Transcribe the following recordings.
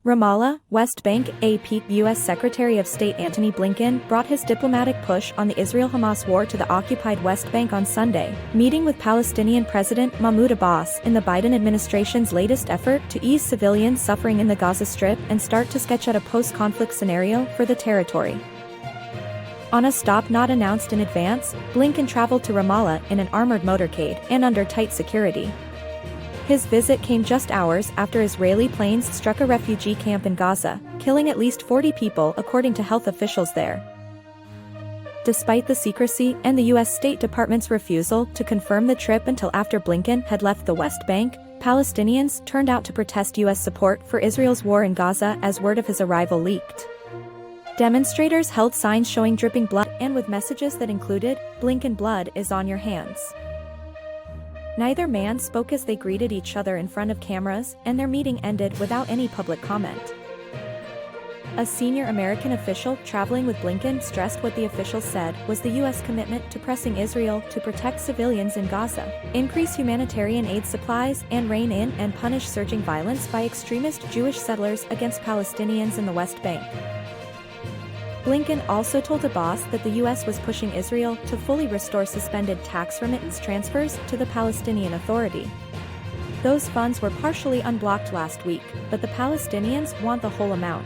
Ramallah, West Bank. AP. U.S. Secretary of State Antony Blinken brought his diplomatic push on the Israel-Hamas war to the occupied West Bank on Sunday, meeting with Palestinian President Mahmoud Abbas in the Biden administration's latest effort to ease civilian suffering in the Gaza Strip and start to sketch out a post-conflict scenario for the territory. On a stop not announced in advance, Blinken traveled to Ramallah in an armored motorcade and under tight security. His visit came just hours after Israeli planes struck a refugee camp in Gaza, killing at least 40 people according to health officials there. Despite the secrecy and the U.S. State Department's refusal to confirm the trip until after Blinken had left the West Bank, Palestinians turned out to protest U.S. support for Israel's war in Gaza as word of his arrival leaked. Demonstrators held signs showing dripping blood and with messages that included, "Blinken blood is on your hands." Neither man spoke as they greeted each other in front of cameras, and their meeting ended without any public comment. A senior American official traveling with Blinken stressed what the official said was the U.S. commitment to pressing Israel to protect civilians in Gaza, increase humanitarian aid supplies, and rein in and punish surging violence by extremist Jewish settlers against Palestinians in the West Bank. Blinken also told Abbas that the U.S. was pushing Israel to fully restore suspended tax remittance transfers to the Palestinian Authority. Those funds were partially unblocked last week, but the Palestinians want the whole amount.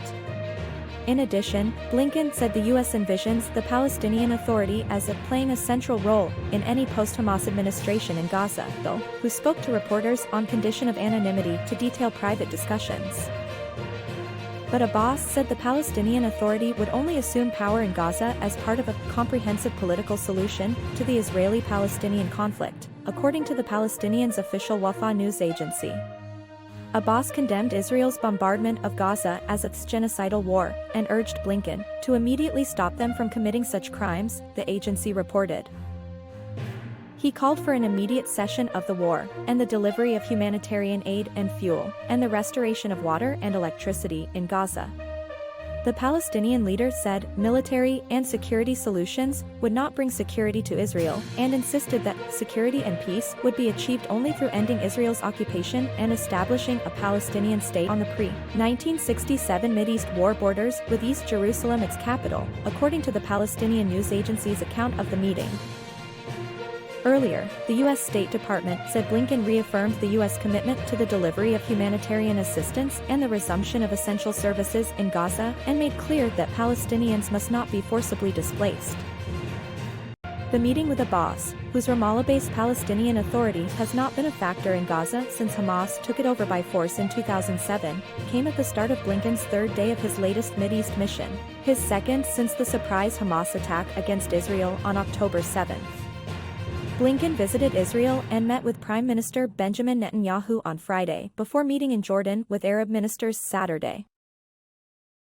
In addition, Blinken said the U.S. envisions the Palestinian Authority as playing a central role in any post-Hamas administration in Gaza, though, who spoke to reporters on condition of anonymity to detail private discussions. But Abbas said the Palestinian Authority would only assume power in Gaza as part of a comprehensive political solution to the Israeli-Palestinian conflict, according to the Palestinians' official Wafa news agency. Abbas condemned Israel's bombardment of Gaza as a genocidal war and urged Blinken to immediately stop them from committing such crimes, the agency reported. He called for an immediate cessation of the war, and the delivery of humanitarian aid and fuel, and the restoration of water and electricity in Gaza. The Palestinian leader said military and security solutions would not bring security to Israel, and insisted that security and peace would be achieved only through ending Israel's occupation and establishing a Palestinian state on the pre-1967 Mideast war borders with East Jerusalem its capital, according to the Palestinian news agency's account of the meeting. Earlier, the U.S. State Department said Blinken reaffirmed the U.S. commitment to the delivery of humanitarian assistance and the resumption of essential services in Gaza and made clear that Palestinians must not be forcibly displaced. The meeting with Abbas, whose Ramallah-based Palestinian Authority has not been a factor in Gaza since Hamas took it over by force in 2007, came at the start of Blinken's third day of his latest Mideast mission, his second since the surprise Hamas attack against Israel on October 7. Blinken visited Israel and met with Prime Minister Benjamin Netanyahu on Friday before meeting in Jordan with Arab ministers Saturday.